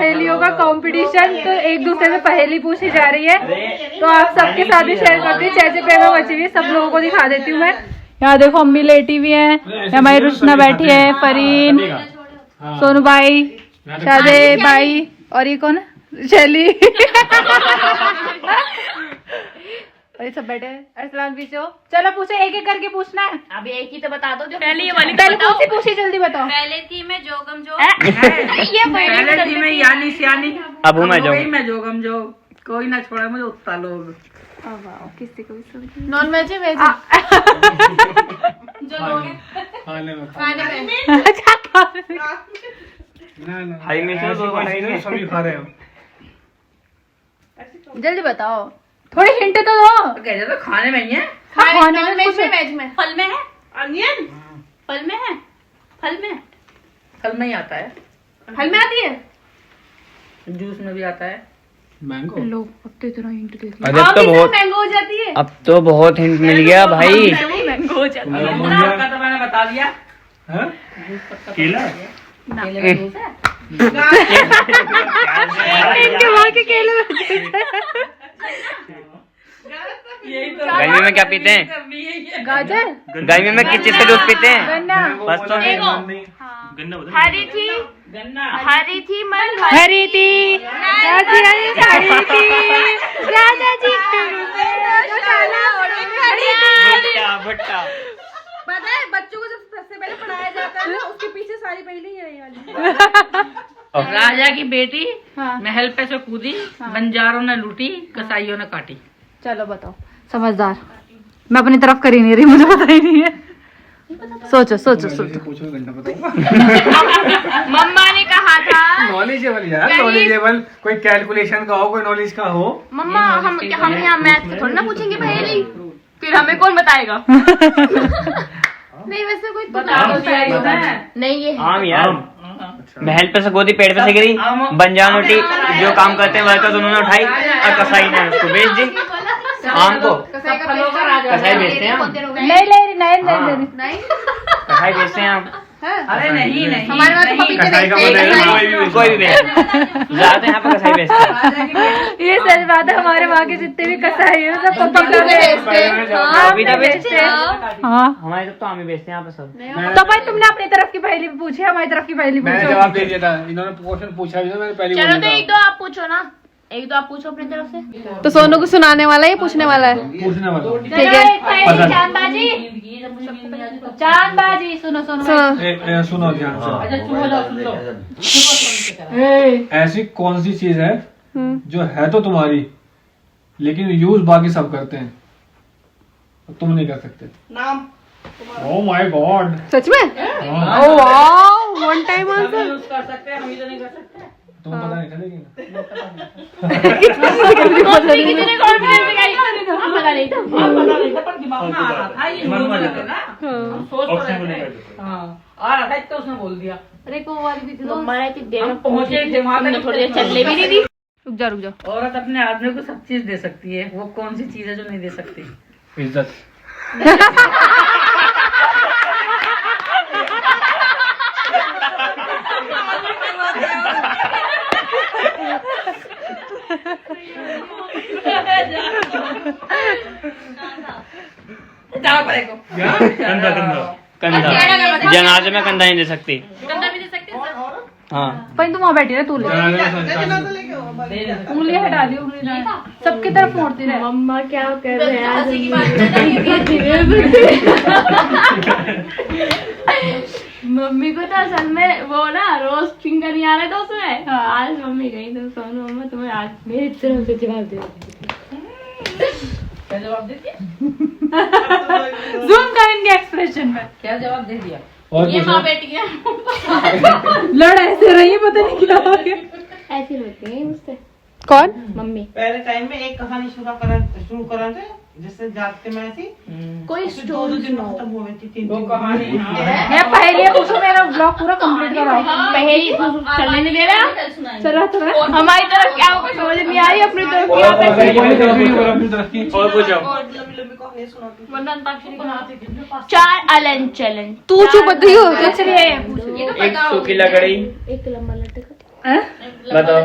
पहेलियों का कंपटीशन, तो एक दूसरे से पहेली पूछी जा रही है, तो आप सबके साथ भी शेयर करती हूँ। चेचे पे में बची हुई है, सब लोगों को दिखा देती हूँ मैं। यहाँ देखो अम्मी लेटी हुई है, हमारी रुचना बैठी है, फरीन, सोनू भाई, शादे भाई, और ये कौन है, शैली और ये सब बैठे हैं। अरसलान पीछे हो, चलो पूछो, एक एक करके पूछना है। अभी एक ही तो बता दो जो पहले ये वाली पहले पूछी जल्दी बताओ। पहले थी मैं जोगम जो ये पहले थी मैं यानी सियानी, अब हूँ मैं मैं जोगम जो, कोई ना छोड़ा मुझे उतना लोग। किसी को भी समझ नॉन वेज है वेज जो लोग हैं खाने में हाई में सभी खा रहे हो। जल्दी बताओ, थोड़ी हिंट तो दो। कहते तो खाने में ही है। खाने में वेज में वेज में फल में है, अनियन फल में है, फल में फल में ही आता है, फल में आती है, जूस में भी आता है। मैंगो लो, अब तो इतना हिंट दे दिया। अरे अब तो बहुत, मैंगो हो जाती है। अब तो बहुत हिंट मिल गया भाई। मैंगो हो जाता है। का तो मैंने बता दिया। केला केले का जूस है। इनके वहाँ के केले गर्मी में क्या पीते हैं? गाजर, गर्मी में किस चीज का जूस पीते हैं? गन्ना, बस तो हरी थी गन्ना हरी थी मन हरी थी, राजी हरी थी, राजा जी भुट्टा। पता है बच्चों को जब सबसे पहले पढ़ाया जाता है ना, उसके पीछे सारी पहले ही यही वाली। राजा की बेटी हाँ। महल पे से कूदी, बंजारों ने लूटी, कसाईयों ने काटी। चलो बताओ, समझदार। मैं अपनी तरफ कर ही नहीं रही, मुझे पता ही नहीं है। सोचो सोचो सोचो। मम्मा ने कहा था नॉलेजेबल यार, नॉलेजेबल, कोई कैलकुलेशन का हो, कोई नॉलेज का हो। मम्मा हम यहाँ मैथ से थोड़ी ना पूछेंगे पहेली, फिर हमें कौन बताएगा। नहीं वैसे कोई नहीं ये आम यार, महल पे से गोदी पेड़ पे से गिरी, बंजारा रोटी जो काम करते हैं वर्कर्स उन्होंने उठाई और कसाई ने उसको बेच दी। आम को कसाई बेचते हैं, नहीं कसाई बेचते हैं आम। अरे नहीं नहीं, हमारे वहाँ तो पपीते बेचते हैं। कोई भी बेचते ज्यादा यहाँ पे कसाई बेचते हैं। ये सच बात है, हमारे वहाँ के जितने भी कसाई है सब पपीता बेचते हैं, पपीता बेचते हैं। हाँ। हमारे सब तो आम ही बेचते हैं यहाँ पे सब। तो भाई तुमने अपनी तरफ की पहेली भी पूछी, हमारी तरफ की पहेली मैंने पूछो। जवाब दे दिया था, इन्होंने क्वेश्चन पूछा भी था, मैंने पहले चलो बोला तो था। एक दो आप पूछो ना, एक दो आप पूछो अपनी तरफ से। तो सोनू को सुनाने वाला है, पूछने वाला है। पूछने वाला। ठीक है, चांदबाजी, चांदबाजी, सुनो सुनो सुनो ध्यान से। ऐसी कौन सी चीज है जो है तो तुम्हारी, लेकिन यूज बाकी सब करते हैं, तुम नहीं कर सकते? नाम। ओह माय गॉड, सच में? हाँ। Oh wow, one time answer. Use कर सकते हैं, हम ही तो नहीं कर सकते। तुम्हें पता नहीं था लेकिन। कितने कॉन्फिडेंस दिखाई, हम पता नहीं था। पता नहीं था पर दिमाग में आ रहा था, ये मन में लगा ना, हम सोच तो रहे थे। हाँ आ रहा था तो उसने बोल दिया। अरे को वाली भी दो। मम्मा ने देर हम में पहुंचे थे वहाँ तक, थोड़ी देर चलने भी नहीं दी। रुक जाओ। औरत अपने आदमी को सब चीज दे सकती है, वो कौन सी चीज है जो नहीं दे सकती? इज्जत। कंधा, जनाजे में कंधा नहीं दे सकती। गंदा भी दे सकते हैं। हाँ पर तुम वहाँ बैठी रहे, तू ले उंगली हटा ली, उंगली सबकी तरफ मोड़ती रहे। मम्मा क्या कर रहे हैं हंसी की बात है। मम्मी को तो असल में वो ना रोज फिंगर नहीं आ रहे तो उसमें आज मम्मी गई तो सोनू मम्मा तुम्हें आज मेरी तरफ से जवाब दे क्या जवाब दे दिया? जूम करेंगे एक्सप्रेशन में। क्या जवाब दे दिया? और ये माँ बेटी है। लड़ ऐसे रही है, पता नहीं क्या हो गया। ऐसी होती है मुझसे कौन? मम्मी। पहले टाइम में एक कहानी शुरू करा थे, जिससे जागते में ऐसी कोई दो दिन में खत्म हो गई थी, 3 वो कहानी। मैं पहेली पूछो, मेरा ब्लॉग पूरा कंप्लीट कराओ। पहली चलने नहीं दे रहा। चला हमारी तरफ क्या होगा समझ नहीं आ रही, अपनी तरफ क्या और पूछो। लंबी कहानी सुनाती। वरना अंताक्षरी बनाते थे। 4 अलन चलन। तू चुप रही हो। चलिए एक सूखी लकड़ी, एक लंबा लटका बताओ।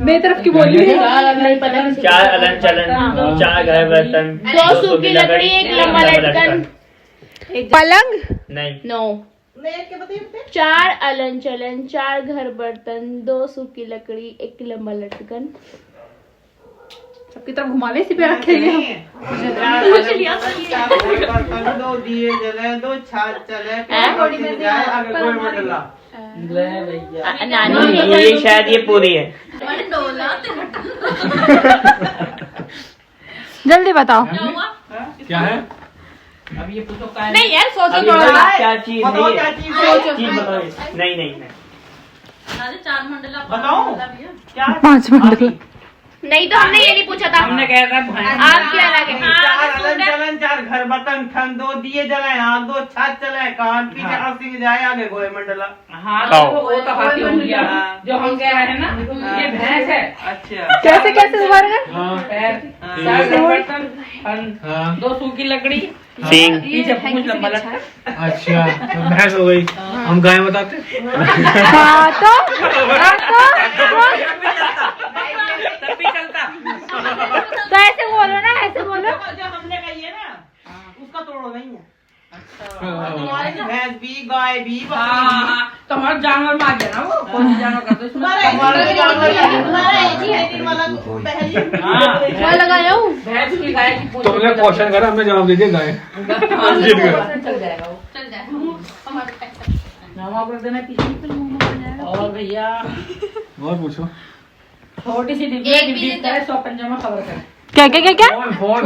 मेरी तरफ क्यों बोली है? नहीं पता किसी को। 4 अलन चलन, 4 घर बर्तन, 2 सूखी लकड़ी, 1 लंबा लटकन। पलंग। नहीं, नो। 4 अलन चलन, 4 घर बर्तन, 2 सूखी लकड़ी, 1 लंबा लटकन। सबकी तरफ घुमा ले, इसी पे रखे हैं। 2 दिए जले, 2 छाछ चले, जाए आगे कोई मंडला। नानी ये शायद ये पूरी है। जल्दी बताओ। क्या है? नहीं यार, सोचो अभी थोड़ा। बताओ क्या चीज बताओ है? क्या चीज है? चीज बताओ। नहीं नहीं नहीं। 4 मंडला बताओ क्या? 5 मंडल। नहीं तो हमने ये नहीं पूछा था। हमने कहा था आप क्या लगे? 4 अलन चलन, 4 घर बर्तन, ठन 2 दिए जलाए, आग 2 छाछ चलाए, कान पीछे हंसी जाए आगे गोए मंडला। हाँ खाओ। वो तो हाथी हो गया। जो हम कह रहे हैं ना, ये भैंस है। अच्छा कैसे कैसे दोबारा कर? हाँ पैर, 4 घर बर्तन, फन, हाँ 2 सूखी लकड़ी, सिंह। पीछे पूंछ लंबा लटकन। अच्छा, तो भैंस हो गई। हम गाय बताते। हाँ तो तब भी चलता। तो ऐसे बोलो ना, ऐसे बोलो। जो हमने कही है ना, उसका तोड़ो नहीं है। तुम्हारी भैंस भी, गाय भी, हाँ, तुम्हारा जानवर में आ गया ना वो। कौन सी जानवर का तो इसमें वहाँ लगाया हूँ। भैंस की गाय की पूंछ। तुमने क्वेश्चन करा, हमने जवाब दे दिया गाय। जीत गए। चल जाएगा वो। चल जाए। नवा कर देना पीछे। और भैया और पूछो। छोटी सी डिब्बी एक भी डिब्बी लेते का 100 पंजामा खबर करें। क्या क्या क्या क्या? फोन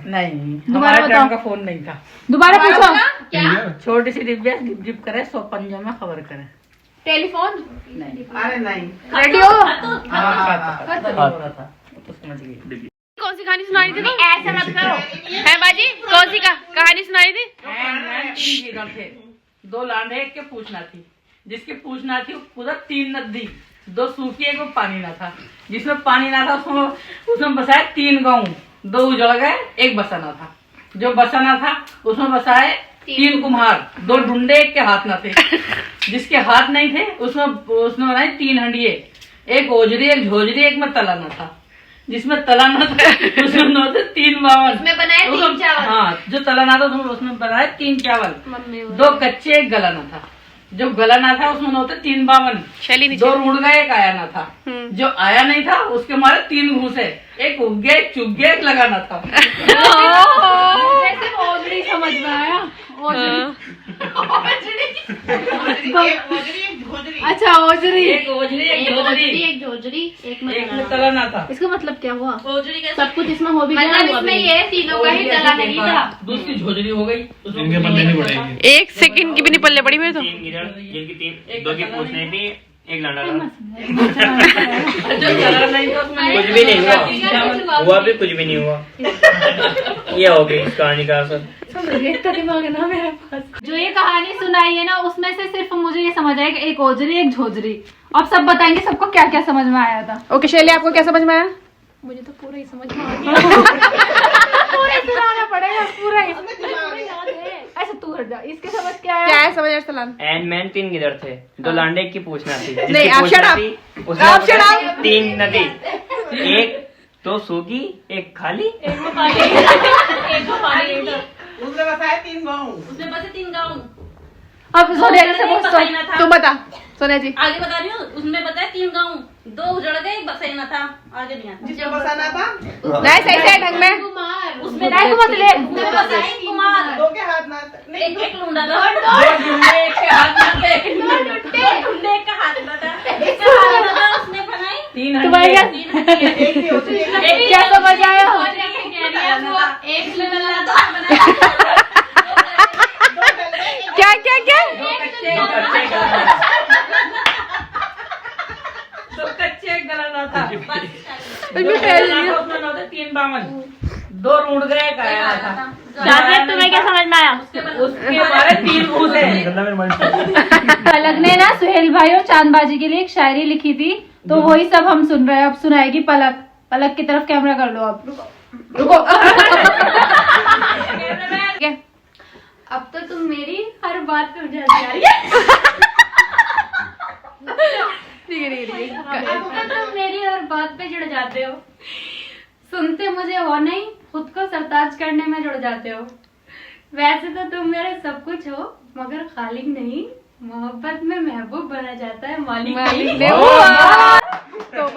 नहीं, दोबारा हमारे बताओ। टाइम का फोन नहीं था। दोबारा पूछो। क्या? छोटी सी डिब्बी डिप करे 100 पंजामा खबर करें। टेलीफोन? नहीं। अरे नहीं रेडियो। हाँ, हो रहा था। वो तो समझ गई। कौन सी कहानी सुनाई थी? ऐसा मत करो। है बाजी, कौन सी कहानी सुनाई थी? तीन गिरल थे, 2 लांडे, एक के पूछना थी। जिसके पूछना थी वो पूरा 3 नदी, 2 सूखी, एक में पानी ना था। जिसमें पानी ना था उसमें बसाए 3 गाँव, 2 उजड़ गए, 1 बसाना था। जो बसाना था उसमें बसाए 3 कुम्हार, 2 डुंडे, एक के हाथ ना थे। जिसके हाथ नहीं थे उसमें बनाए 3 हंडिये, 1 ओजरी, 1 झोजरी, एक में तला ना था। जिसमें तला ना था उसमें थे 3 बावन। उसमें बनाए 3 चावल। हाँ, जो तला ना था उसमें बनाए 3 चावल, 2 कच्चे, 1 गला ना था। जो गला ना था उसमें होते 3 बावन, 2 रूढ़ गए, 1 आया ना था। जो आया नहीं था उसके मारे 3 घूसे, 1 उग गया, 1 चुग गया, 1 लगाना था। जैसे ओजड़ी समझ में आया। एक ओजरी एक झोजरी। अच्छा ओजरी। 1 ओजरी, 1 झोजरी, एक झोजरी, एक में एक में तला ना था। इसका मतलब क्या हुआ? झोजरी का सब कुछ इसमें हो भी गया। मतलब हुआ इसमें भी ये तीनों का ही तला नहीं था। दूसरी झोजरी हो गई, उसमें इनके पल्ले नहीं पड़ेंगे। 1 सेकंड की भी नहीं पल्ले पड़ी मेरे तो। 3 गिरल, जिनकी 3 2 की पूछनी थी, 1 लांडा था। जो तला नहीं था उसमें कुछ भी नहीं हुआ, हुआ भी कुछ भी नहीं हुआ। ये हो गई इस कहानी का असर। इतना दिमाग है ना मेरे पास। जो ये कहानी सुनाई है ना, उसमें से सिर्फ मुझे ये समझ आया कि 1 ओजरी, 1 झोजरी। अब सब बताएंगे सबको क्या क्या समझ में आया था। ओके शैली, आपको क्या समझ में आया? मुझे तो पूरा ही समझ में आ गया। पूरा सुनाना पड़ेगा, पूरा ही। अच्छा तू हट जा, इसके समझ क्या क्या आया? है समझ अरसलान? एंड मैन 3 गिरल थे, 2 लांडे, एक की पूछना थी। जिसकी नहीं, आप पूछना shut up. थी, उसने आप बताया shut up. 3 नदी, 1 तो सूखी, 1 खाली। एक को पानी उसने बताया 3 गाँव। उसमें बसे 3 गाँव। अब सोनिया से पूछ बसाइना था। तुम बता सोनिया जी। आगे बता रही हूँ, उसमें बताया 3 गाँव, 2 उजड़ गए, 1 बसाइना था। आगे नहीं आता। जिसको बसाना था नहीं सही से ढंग में। उसमें नहीं को मत ले। उसमें बसाए कुमार, 2 के हाथ ना नहीं 1 लूंडा था। 2 डुंडे, 1 के हाथ में थे। 2 टुंडे का हाथ ना था। इसका हाथ ना था, उसने बनाई 3 तुम्हारे हंडिये। क्या- 3 हंडिये। एक ही होती है। एक क्या समझ आया? एक लूंडा था, बनाया। क्या क्या क्या? 2 कच्चे, 1 कच्चे गला। 2 कच्चे, 1 गला ना था। मैं फैल रही हूँ। उसमें होते 3 बावन, 2 रूढ़ गए, 1 आया ना था। तुम्हें क्या समझ में आया? उसके बारे 3 घूसे। पलक ने ना सुहेल भाई और चांदबाजी के लिए एक शायरी लिखी थी, तो वही सब हम सुन रहे हैं। अब सुनाएगी पलक। पलक की तरफ कैमरा कर लो अब। रुको। अब तो तुम मेरी हर बात पे उलझा रही है। ठीक है ठीक है ठीक है। तुम मेरी हर बात पे जुड़ जाते हो, सुनते मुझे हो नहीं, खुद को सरताज करने में जुड़ जाते हो। वैसे तो तुम मेरे सब कुछ हो, मगर खालिक नहीं, मोहब्बत में महबूब बना जाता है मालिक नहीं। तो